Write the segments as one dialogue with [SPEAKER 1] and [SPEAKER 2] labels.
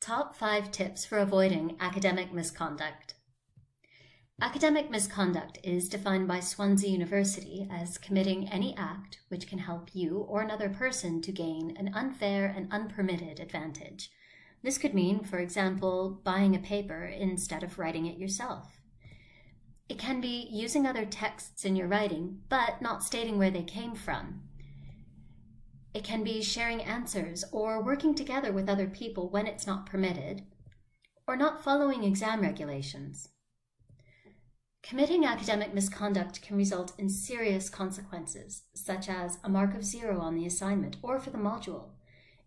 [SPEAKER 1] Top 5 tips for avoiding academic misconduct. Academic misconduct is defined by Swansea University as committing any act which can help you or another person to gain an unfair and unpermitted advantage. This could mean, for example, buying a paper instead of writing it yourself. It can be using other texts in your writing, but not stating where they came from. It can be sharing answers or working together with other people when it's not permitted, or not following exam regulations. Committing academic misconduct can result in serious consequences, such as a mark of 0 on the assignment or for the module.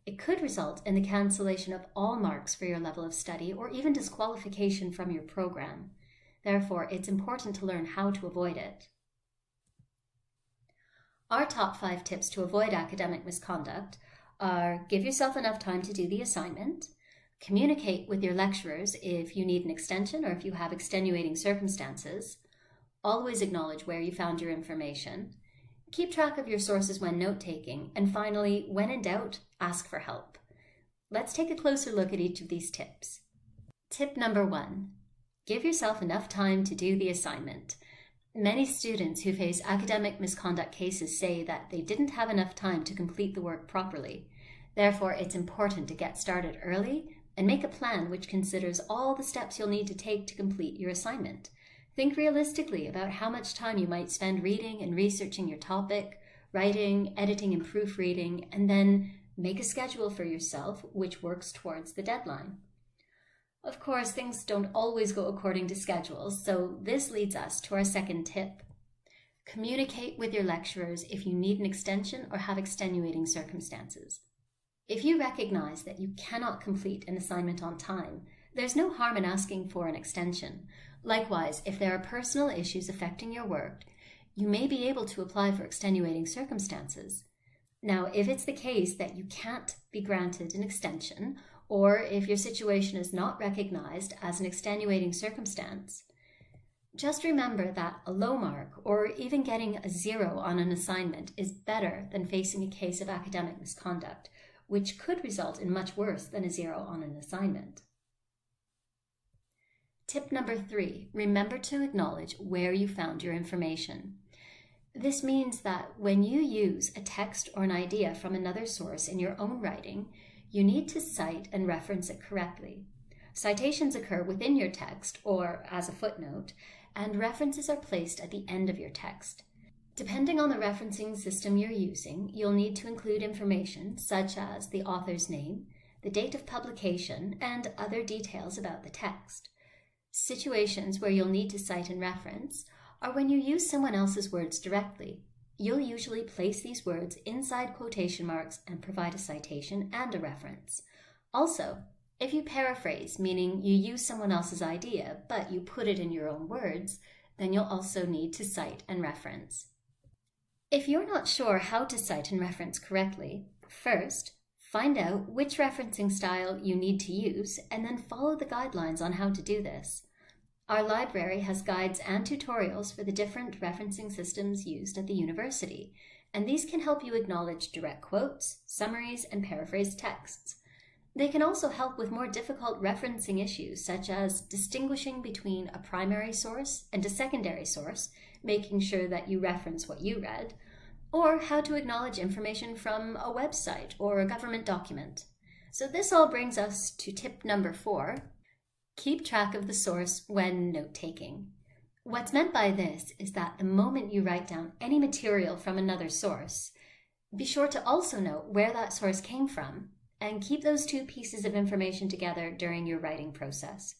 [SPEAKER 1] It could result in the cancellation of all marks for your level of study or even disqualification from your program. Therefore, it's important to learn how to avoid it. Our top 5 tips to avoid academic misconduct are: give yourself enough time to do the assignment, communicate with your lecturers if you need an extension or if you have extenuating circumstances, always acknowledge where you found your information, keep track of your sources when note-taking, and finally, when in doubt, ask for help. Let's take a closer look at each of these tips. Tip number 1, give yourself enough time to do the assignment. Many students who face academic misconduct cases say that they didn't have enough time to complete the work properly. Therefore, it's important to get started early and make a plan which considers all the steps you'll need to take to complete your assignment. Think realistically about how much time you might spend reading and researching your topic, writing, editing, and proofreading, and then make a schedule for yourself which works towards the deadline. Of course, things don't always go according to schedules, so this leads us to our second tip. Communicate with your lecturers if you need an extension or have extenuating circumstances. If you recognize that you cannot complete an assignment on time, there's no harm in asking for an extension. Likewise, if there are personal issues affecting your work, you may be able to apply for extenuating circumstances. Now, if it's the case that you can't be granted an extension, or if your situation is not recognized as an extenuating circumstance, just remember that a low mark or even getting a 0 on an assignment is better than facing a case of academic misconduct, which could result in much worse than a 0 on an assignment. Tip number 3, remember to acknowledge where you found your information. This means that when you use a text or an idea from another source in your own writing, you need to cite and reference it correctly. Citations occur within your text or as a footnote, and references are placed at the end of your text. Depending on the referencing system you're using, you'll need to include information such as the author's name, the date of publication, and other details about the text. Situations where you'll need to cite and reference are when you use someone else's words directly. You'll usually place these words inside quotation marks and provide a citation and a reference. Also, if you paraphrase, meaning you use someone else's idea, but you put it in your own words, then you'll also need to cite and reference. If you're not sure how to cite and reference correctly, first, find out which referencing style you need to use, and then follow the guidelines on how to do this. Our library has guides and tutorials for the different referencing systems used at the university, and these can help you acknowledge direct quotes, summaries, and paraphrased texts. They can also help with more difficult referencing issues, such as distinguishing between a primary source and a secondary source, making sure that you reference what you read, or how to acknowledge information from a website or a government document. So this all brings us to tip number 4. Keep track of the source when note-taking. What's meant by this is that the moment you write down any material from another source, be sure to also note where that source came from, and keep those two pieces of information together during your writing process.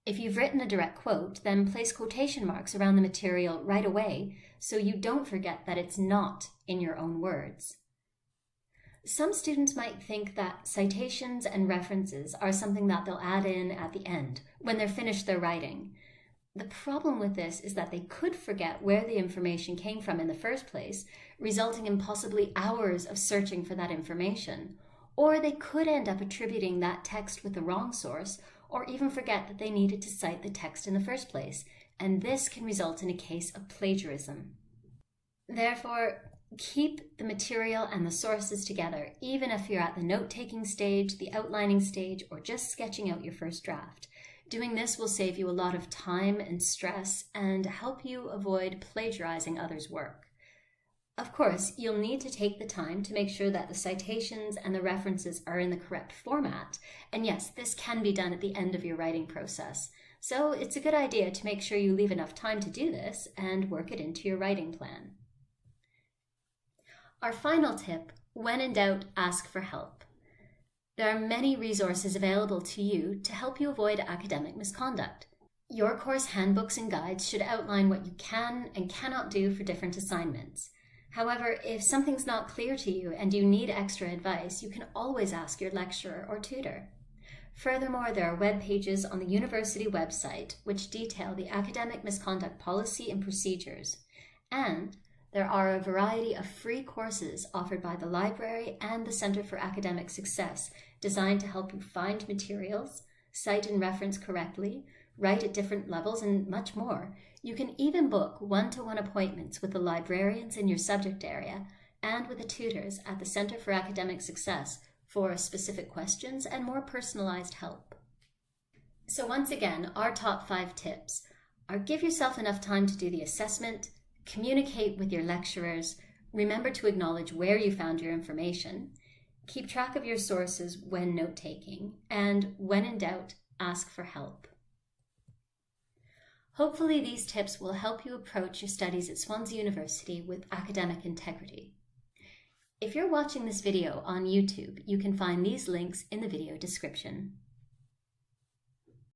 [SPEAKER 1] If you've written a direct quote, then place quotation marks around the material right away so you don't forget that it's not in your own words. Some students might think that citations and references are something that they'll add in at the end, when they're finished their writing. The problem with this is that they could forget where the information came from in the first place, resulting in possibly hours of searching for that information. Or they could end up attributing that text with the wrong source, or even forget that they needed to cite the text in the first place, and this can result in a case of plagiarism. Therefore, Keep the material and the sources together, even if you're at the note-taking stage, the outlining stage, or just sketching out your first draft. Doing this will save you a lot of time and stress and help you avoid plagiarizing others' work. Of course, you'll need to take the time to make sure that the citations and the references are in the correct format. And yes, this can be done at the end of your writing process. So it's a good idea to make sure you leave enough time to do this and work it into your writing plan. Our final tip, when in doubt, ask for help. There are many resources available to you to help you avoid academic misconduct. Your course handbooks and guides should outline what you can and cannot do for different assignments. However, if something's not clear to you and you need extra advice, you can always ask your lecturer or tutor. Furthermore, there are web pages on the university website which detail the academic misconduct policy and procedures. And there are a variety of free courses offered by the library and the Center for Academic Success designed to help you find materials, cite and reference correctly, write at different levels, and much more. You can even book one-to-one appointments with the librarians in your subject area and with the tutors at the Center for Academic Success for specific questions and more personalized help. So once again, our top 5 tips are: give yourself enough time to do the assessment, communicate with your lecturers, remember to acknowledge where you found your information, keep track of your sources when note-taking, and when in doubt, ask for help. Hopefully these tips will help you approach your studies at Swansea University with academic integrity. If you're watching this video on YouTube, you can find these links in the video description.